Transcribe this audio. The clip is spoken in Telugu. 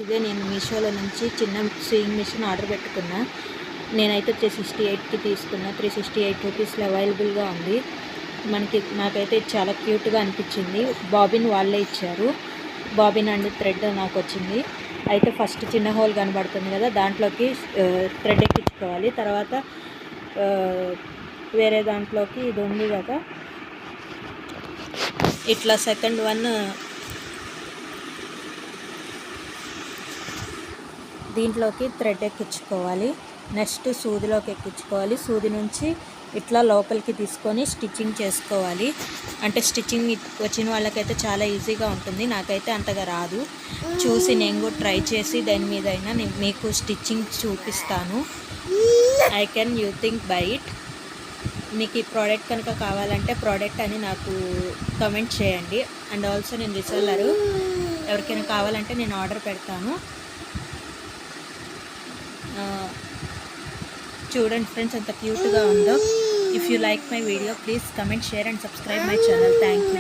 ఇదే నేను మీషోలో నుంచి చిన్న స్వింగ్ మిషన్ ఆర్డర్ పెట్టుకున్నా. నేనైతే 368కి తీసుకున్నా. 368 రూపీస్లో అవైలబుల్గా ఉంది. నాకైతే చాలా క్యూట్గా అనిపించింది. బాబిన్ వాళ్ళే ఇచ్చారు. బాబిన్ అండ్ థ్రెడ్ నాకు వచ్చింది. అయితే ఫస్ట్ చిన్న హోల్ కనబడుతుంది కదా, దాంట్లోకి థ్రెడ్ ఎక్కించుకోవాలి. తర్వాత వేరే దాంట్లోకి ఇది ఉంది కదా, ఇట్లా సెకండ్ వన్ దీంట్లోకి థ్రెడ్ ఎక్కించుకోవాలి. నెక్స్ట్ సూదిలోకి ఎక్కించుకోవాలి. సూది నుంచి ఇట్లా లోపలికి తీసుకొని స్టిచ్చింగ్ చేసుకోవాలి. అంటే స్టిచ్చింగ్ వచ్చిన వాళ్ళకైతే చాలా ఈజీగా ఉంటుంది. నాకైతే అంతగా రాదు. చూసి నేను కూడా ట్రై చేసి దాని మీద అయినా నేను మీకు స్టిచ్చింగ్ చూపిస్తాను. I can you think by it. మీకు ఈ ప్రోడక్ట్ కనుక కావాలంటే ప్రోడక్ట్ అని నాకు కమెంట్ చేయండి. అండ్ ఆల్సో నేను రీసెల్లరు, ఎవరికైనా కావాలంటే నేను ఆర్డర్ పెడతాను. చూడండి ఫ్రెండ్స్ ఎంత క్యూట్గా ఉందో. If you like my video please comment, share and subscribe my channel. Thank you.